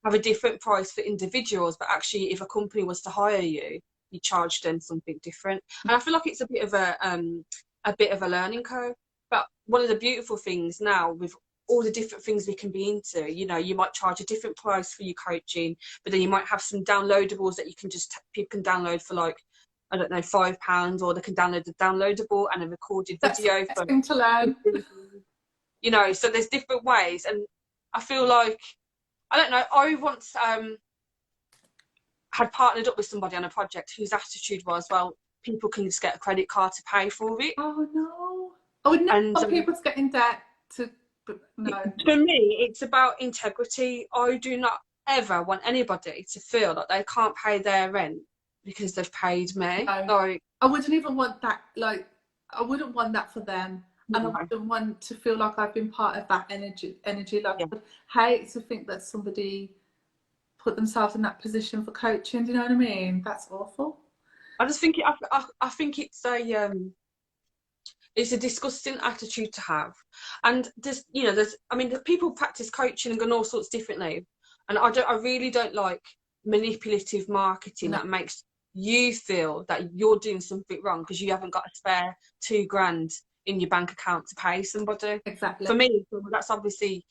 have a different price for individuals, but actually if a company was to hire you, you charge them something different. And I feel like it's a bit of a learning curve. But one of the beautiful things now, with all the different things we can be into, you know, you might charge a different price for your coaching, but then you might have some downloadables that you can just people can download for, like, I don't know, £5, or they can download the downloadable and a recorded that's the video best for thing to learn. 15, you know. So there's different ways, and I feel like, I don't know, I once had partnered up with somebody on a project whose attitude was, well, people can just get a credit card to pay for it. Oh no, I would never And want people to get in debt to, but no. for me, it's about integrity. I do not ever want anybody to feel that they can't pay their rent because they've paid me. No, Like, I wouldn't even want that. Like, I wouldn't want that for them, you and I know, wouldn't want to feel like I've been part of that energy. Like, yeah. I would hate to think that somebody put themselves in that position for coaching. Do you know what I mean? That's awful. I just think I think it's a disgusting attitude to have. And there's, you know, there's, I mean, the people practice coaching and all sorts differently. And I really don't like manipulative marketing No, that makes you feel that you're doing something wrong because you haven't got a spare 2 grand in your bank account to pay somebody. exactly, For me, that's obviously,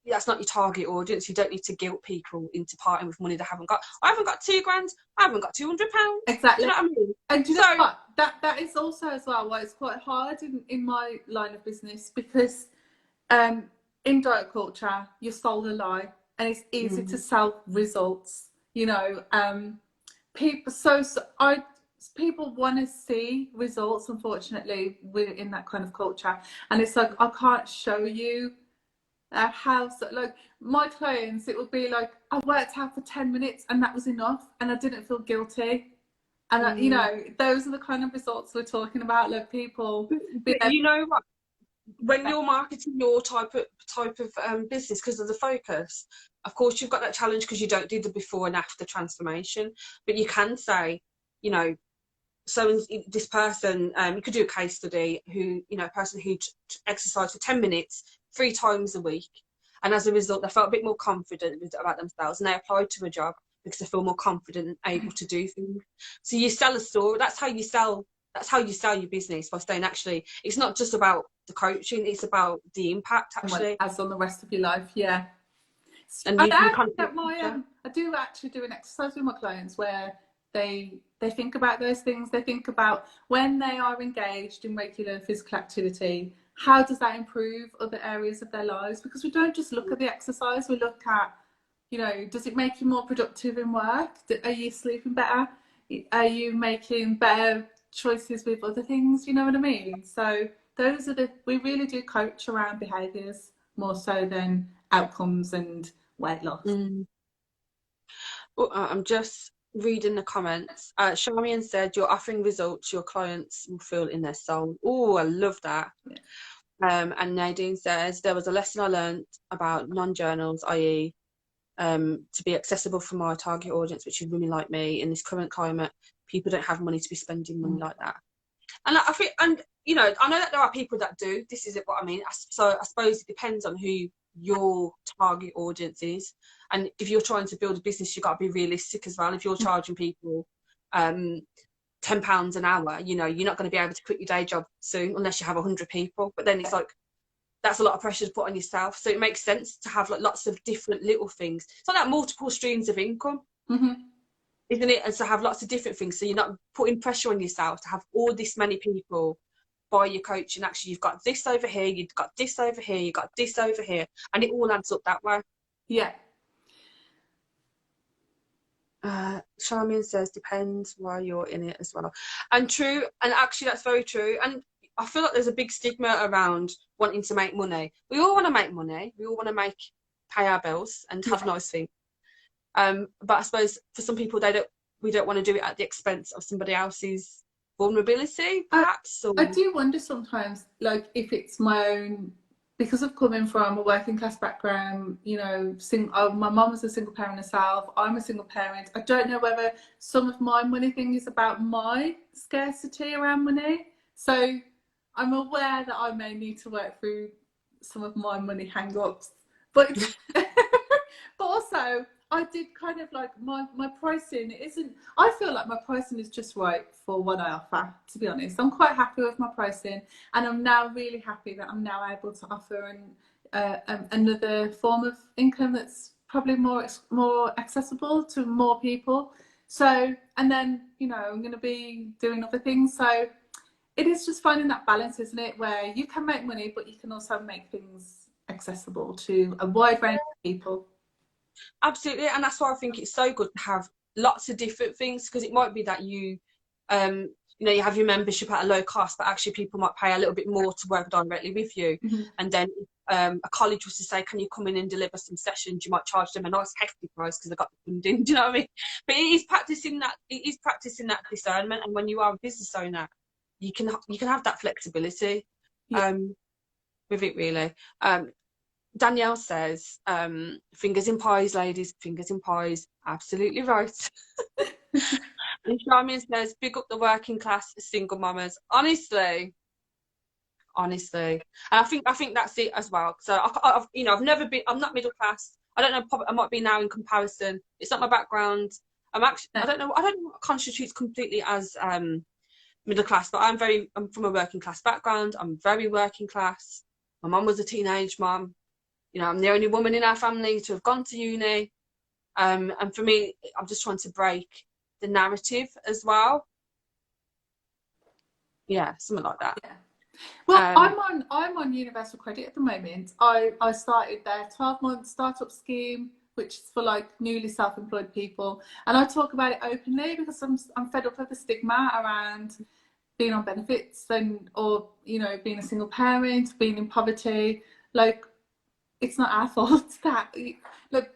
that's not your target audience. You don't need to guilt people into parting with money they haven't got. I haven't got 2 grand. I haven't got £200. Do you exactly. know what I mean? And do you So, know what? That is also as well why it's quite hard in my line of business, because um, in diet culture, you're sold a lie, and it's easy to mm, sell results. You know, people. People want to see results. Unfortunately, we're in that kind of culture, and it's like, I can't show you a house. Like, my clients, it would be like, I worked out for 10 minutes, and that was enough, and I didn't feel guilty. And you mm. know, those are the kind of results we're talking about. Like, people being But you know what? When you're marketing your type of business, because of the focus, of course you've got that challenge because you don't do the before and after transformation. But you can say, you know, so this person, you could do a case study, who, you know, a person who exercised for 10 minutes 3 times a week, and as a result they felt a bit more confident about themselves, and they applied to a job because they feel more confident and able to do things. So you sell a story. That's how you sell your business, by saying, actually, it's not just about the coaching, it's about the impact, what it actually. has on the rest of your life. Yeah. And you I kind get of, my I do actually do an exercise with my clients where they think about those things. They think about, when they are engaged in regular physical activity, how does that improve other areas of their lives? Because we don't just look at the exercise, we look at, you know, does it make you more productive in work? Are you sleeping better? Are you making better choices with other things? You know what I mean? So those are we really do coach around behaviours more so than outcomes and weight loss. mm. Oh, I'm just reading the comments. Shamian said, you're offering results your clients will feel in their soul. Oh, I love that. Yeah. And Nadine says, there was a lesson I learned about non-journals, i.e. To be accessible for my target audience, which is women like me. In this current climate, people don't have money to be spending money like that. And I think, and you know, I know that there are people that do. This is what I mean. So I suppose it depends on who your target audience is, and if you're trying to build a business, you've got to be realistic as well. If you're charging people £10 an hour, you know, you're not going to be able to quit your day job soon unless you have 100 people. But then it's like, that's a lot of pressure to put on yourself. So it makes sense to have like lots of different little things. It's like multiple streams of income, isn't it? And to have lots of different things, so you're not putting pressure on yourself to have all this many people buy your coach, and actually you've got this over here, you've got this over here, you've got this over here, and it all adds up that way. Yeah. Charmian says, depends why you're in it as well. And true, and actually that's very true. And I feel like there's a big stigma around wanting to make money. We all want to make money. We all want to pay our bills and have nice things. But I suppose for some people, we don't want to do it at the expense of somebody else's vulnerability, perhaps. I do wonder sometimes, like, if it's my own, because of coming from a working class background, you know, my mum was a single parent herself, I'm a single parent. I don't know whether some of my money thing is about my scarcity around money. So I'm aware that I may need to work through some of my money hang-ups. But, but also, I did kind of like my pricing isn't, I feel like my pricing is just right for what I offer, to be honest. I'm quite happy with my pricing, and I'm now really happy that I'm now able to offer another form of income that's probably more accessible to more people. So, and then, you know, I'm going to be doing other things. So it is just finding that balance, isn't it? Where you can make money, but you can also make things accessible to a wide range of people. Absolutely, and that's why I think it's so good to have lots of different things, because it might be that you know, you have your membership at a low cost, but actually people might pay a little bit more to work directly with you. And then a college was to say, can you come in and deliver some sessions, you might charge them a nice hefty price because they've got the funding. Do you know what I mean? But it is practicing that discernment, and when you are a business owner, you can have that flexibility with it, really. Danielle says, fingers in pies, ladies, fingers in pies. Absolutely right. And Charmian says, big up the working class single mamas. Honestly. And I think that's it as well. So I've never been, I'm not middle class. I don't know, I might be now in comparison. It's not my background. I don't know what constitutes completely as middle class, but I'm from a working class background. I'm very working class. My mum was a teenage mum. You know, I'm the only woman in our family to have gone to uni. And for me, I'm just trying to break the narrative as well. Yeah, something like that. Yeah. Well, I'm on Universal Credit at the moment. I started their 12-month startup scheme, which is for like newly self-employed people, and I talk about it openly because I'm fed up with the stigma around being on benefits or you know, being a single parent, being in poverty. Like, it's not our fault that, look,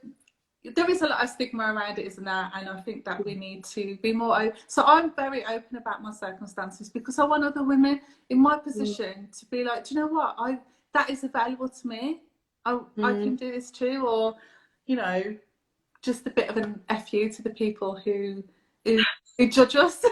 there is a lot of stigma around it, isn't there? And I think that we need to be more open. So I'm very open about my circumstances because I want other women in my position to be like, do you know what? That is available to me. I can do this too. Or, you know, just a bit of an FU to the people who judge us.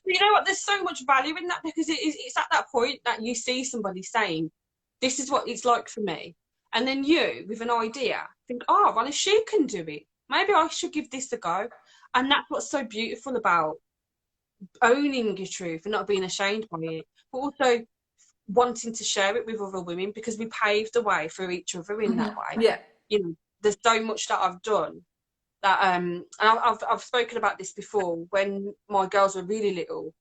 You know what? There's so much value in that, because it's at that point that you see somebody saying, this is what it's like for me. And then you, with an idea, think, oh, well, if she can do it, maybe I should give this a go. And that's what's so beautiful about owning your truth and not being ashamed by it, but also wanting to share it with other women, because we paved the way for each other in that way. Yeah. You know, there's so much that I've done that, and I've spoken about this before. When my girls were really little,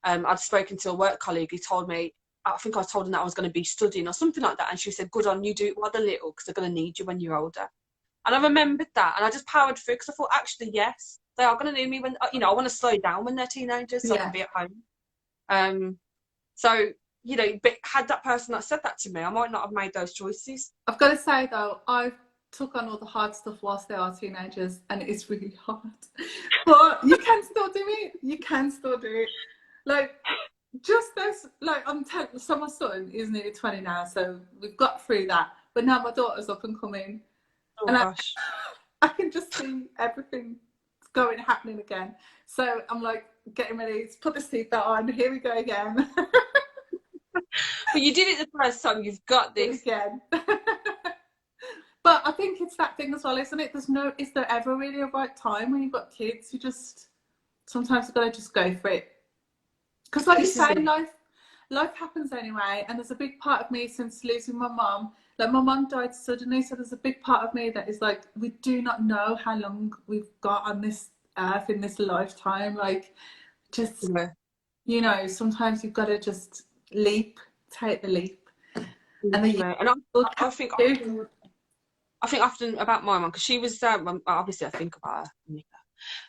I'd spoken to a work colleague who told me, I think I told them that I was going to be studying or something like that, and she said, good on you, do it while they're little, because they're going to need you when you're older. And I remembered that, and I just powered through, because I thought, actually, yes, they are going to need me when, you know, I want to slow down when they're teenagers, so I can be at home. So, you know, but had that person that said that to me, I might not have made those choices. I've got to say though, I've took on all the hard stuff whilst they are teenagers, and it's really hard. But you can still do it. You can still do it. Like, just those, like, I'm telling, so my son is nearly 20 now, so we've got through that. But now my daughter's up and coming, Oh and gosh. I can just see everything happening again. So I'm like getting ready to put the seatbelt on. Here we go again. But you did it the first time. You've got It this. again. But I think it's that thing as well, isn't it? Is there ever really a right time when you've got kids? You just, sometimes you've got to just go for it. Because like you This is say, it. life happens anyway. And there's a big part of me since losing my mum. Like, my mum died suddenly, so there's a big part of me that is like, we do not know how long we've got on this earth in this lifetime. Like, just, Yeah. sometimes you've got to just take the leap. And then Literally. And will I catch think you. I think often about my mum because she was obviously I think about her,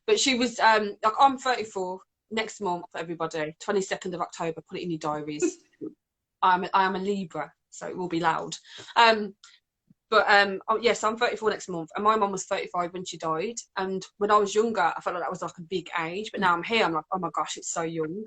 but she was like I'm 34 next month. Everybody, 22nd of October. Put it in your diaries. I am a Libra, so it will be loud. But yes, I'm 34 next month, and my mum was 35 when she died. And when I was younger, I felt like that was like a big age, but now I'm here, I'm like, oh my gosh, it's so young.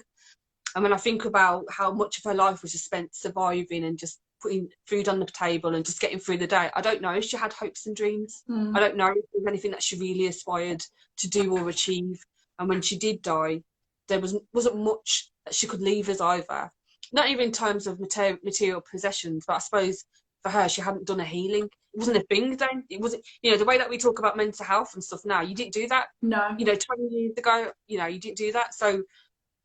And when I think about how much of her life was just spent surviving and just putting food on the table and just getting through the day, I don't know if she had hopes and dreams. I don't know if there's anything that she really aspired to do or achieve. And when she did die, there wasn't much that she could leave us either. Not even in terms of material possessions, but I suppose for her, she hadn't done a healing. It wasn't a thing then. It wasn't, the way that we talk about mental health and stuff now, you didn't do that. No. 20 years ago, you didn't do that. So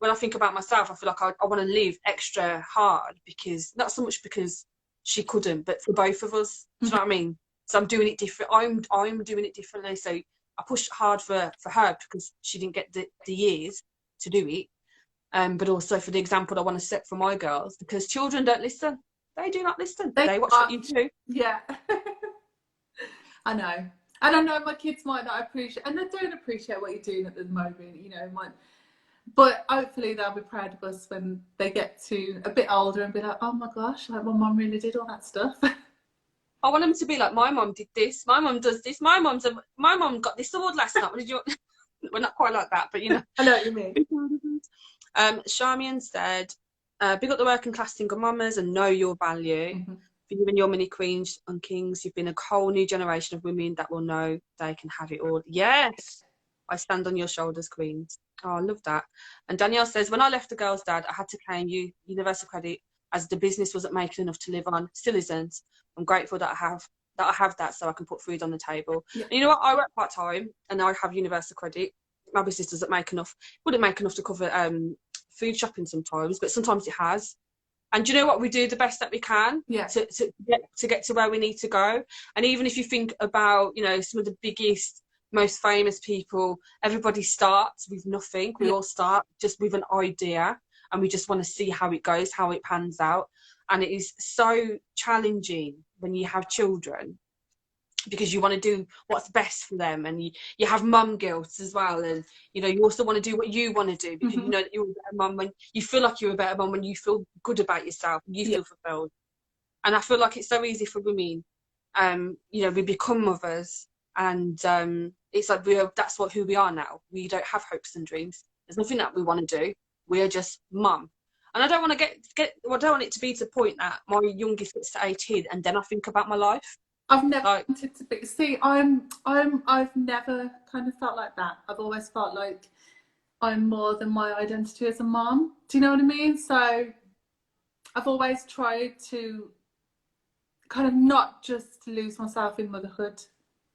when I think about myself, I feel like I want to live extra hard because not so much because she couldn't, but for both of us. Do you know what I mean? So I'm doing it different. I'm doing it differently. So I push hard for her because she didn't get the years to do it. But also for the example I want to set for my girls because children don't listen. They do not listen. They They watch what you watch. do. Yeah. I know. And I know my kids might not appreciate, and they don't appreciate what you're doing at the moment, but hopefully they'll be proud of us when they get to a bit older and be like, oh my gosh, like my mum really did all that stuff. I want them to be like, my mum did this, my mum does this, my mum got this award last night. What did you? We're not quite like that, but I know what you mean. Charmian said, big up the working class single mamas and know your value. Mm-hmm. For you and your mini queens and kings, you've been a whole new generation of women that will know they can have it all. Yes, I stand on your shoulders, queens. Oh, I love that. And Danielle says, when I left the girls' dad, I had to claim universal credit as the business wasn't making enough to live on. Still isn't. I'm grateful that I have that so I can put food on the table. Yeah. And you know what? I work part time and I have universal credit. My business doesn't make enough. Wouldn't make enough to cover food shopping sometimes, but sometimes it has. And do you know what? We do the best that we can Yeah. to get to where we need to go. And even if you think about, some of the biggest, most famous people, everybody starts with nothing. We all start just with an idea and we just want to see how it goes, how it pans out. And it is so challenging when you have children because you want to do what's best for them, and you have mum guilt as well, and you also want to do what you want to do because you know that you're a better mum when you feel like you're a better mum, when you feel good about yourself and you feel fulfilled. And I feel like it's so easy for women, we become mothers and it's like that's who we are now. We don't have hopes and dreams. There's nothing that we want to do. We're just mum. And I don't want to I don't want it to be to the point that my youngest gets to 18 and then I think about my life. I've never wanted to be. See, I've never kind of felt like that. I've always felt like I'm more than my identity as a mom. Do you know what I mean? So I've always tried to kind of not just lose myself in motherhood,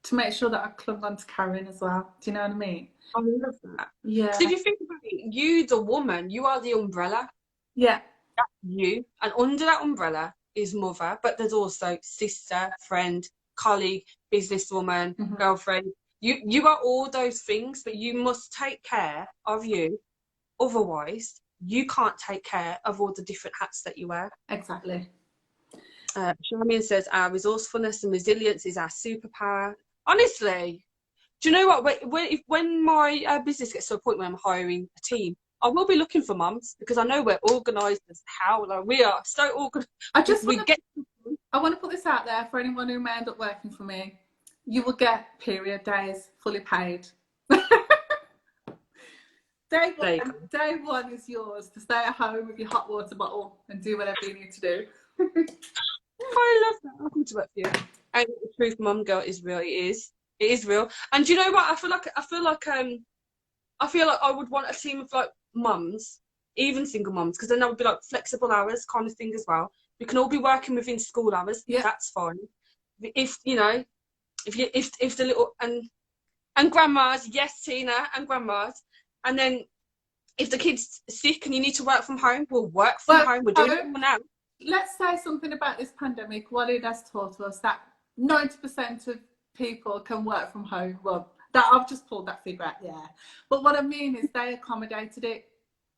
to make sure that I clung on to Karen as well. Do you know what I mean? I love that. Yeah. So if you think about it, you, the woman, you are the umbrella. Yeah. That's you. And under that umbrella is mother, but there's also sister, friend, colleague, businesswoman, girlfriend. You are all those things, but you must take care of you. Otherwise, you can't take care of all the different hats that you wear. Exactly. Charmian says, our resourcefulness and resilience is our superpower. Honestly, do you know what? When my business gets to a point where I'm hiring a team, I will be looking for mums because I know we're organised as hell. Like, we are so organised. I want to put this out there for anyone who may end up working for me. You will get period days fully paid. There you go. Day one is yours to stay at home with your hot water bottle and do whatever you need to do. I love that. I'll come to work for you. And the truth, mum, girl, is real. It is. It is real. And do you know what? I feel like I would want a team of like mums, even single mums, because then that would be like flexible hours kind of thing as well. We can all be working within school hours. Yeah. That's fine. If you know, if the little and grandmas, yes, Tina, and grandmas, and then if the kid's sick and you need to work from home, we'll work from home. We're doing it now. Let's say something about this pandemic. What it has taught us that 90% of people can work from home. Well, that I've just pulled that figure out, yeah. But what I mean is they accommodated it.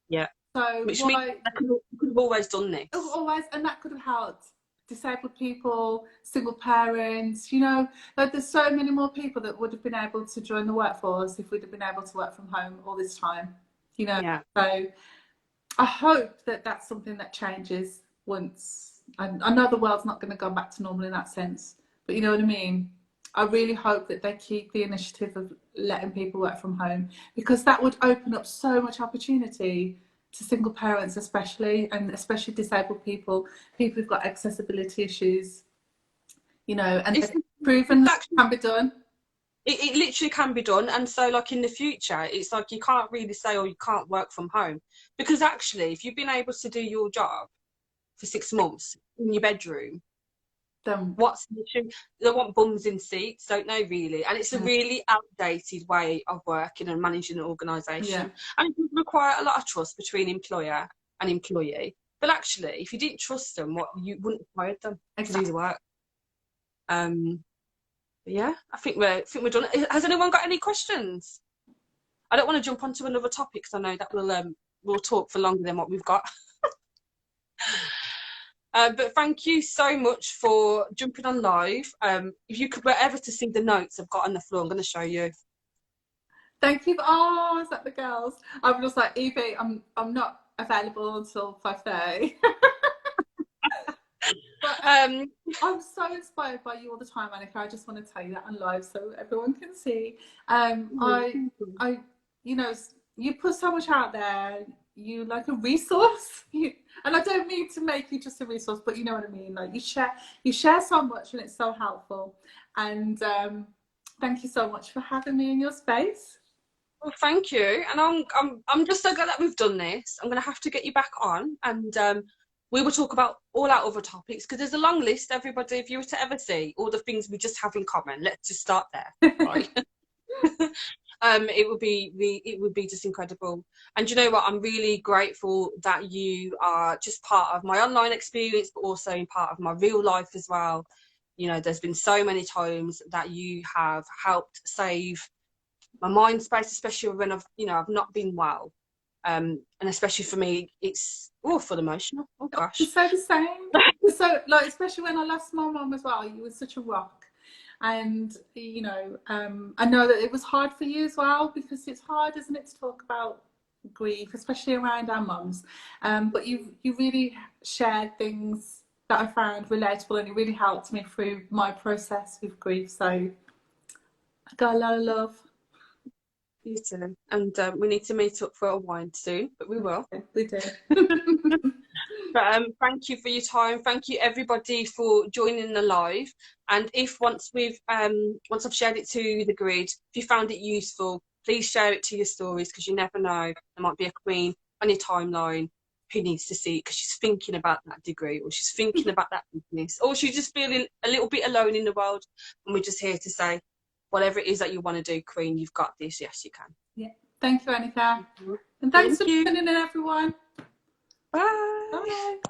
Yeah. So which means I could have always done this. Always, and that could have helped disabled people, single parents. You know, there's so many more people that would have been able to join the workforce if we'd have been able to work from home all this time. You know, yeah. So I hope that that's something that changes once. I know the world's not going to go back to normal in that sense, but you know what I mean? I really hope that they keep the initiative of letting people work from home, because that would open up so much opportunity to single parents especially, and especially disabled people, people who've got accessibility issues, you know, and it's proven that can be done. It literally can be done. And so like in the future, it's like you can't really say, oh, you can't work from home, because actually if you've been able to do your job for 6 months in your bedroom, then what's the issue? They want bums in seats, don't they, really? And it's a really outdated way of working and managing an organisation. And it require a lot of trust between employer and employee. But actually, if you didn't trust them, you wouldn't have hired them to do the work. Yeah, I think we're done. Has anyone got any questions? I don't want to jump onto another topic because I know that we'll talk for longer than what we've got. But thank you so much for jumping on live. If you could, wherever to see the notes I've got on the floor, I'm going to show you. Thank you. Oh, is that the girls? I'm just like, Evie, I'm not available until 5:30. But I'm so inspired by you all the time, Annika. I just want to tell you that on live so everyone can see. You know, you put so much out there. You like a resource, and I don't mean to make you just a resource, but you know what I mean. Like you share so much, and it's so helpful. And thank you so much for having me in your space. Well, thank you, and I'm just so glad that we've done this. I'm going to have to get you back on, and we will talk about all our other topics, because there's a long list, everybody. If you were to ever see all the things we just have in common, let's just start there, right? It would be just incredible. And you know what? I'm really grateful that you are just part of my online experience, but also part of my real life as well. You know, there's been so many times that you have helped save my mind space, especially when I've not been well. And especially for me, it's full emotional. Oh gosh. It's so the same. So like, especially when I lost my mum as well, you were such a rock. And you know, I know that it was hard for you as well, because it's hard, isn't it, to talk about grief, especially around our mums. But you really shared things that I found relatable, and it really helped me through my process with grief. So I got a lot of love. You too. And we need to meet up for a wine soon, but we will. We do. But thank you for your time. Thank you everybody for joining the live. And if once I've shared it to the grid, if you found it useful, please share it to your stories, because you never know, there might be a queen on your timeline who needs to see it because she's thinking about that degree, or she's thinking about that business, or she's just feeling a little bit alone in the world. And we're just here to say, whatever it is that you want to do, Queen, you've got this. Yes, you can. Yeah. Thank you, Annika. And thanks for listening in, everyone. Bye. Bye.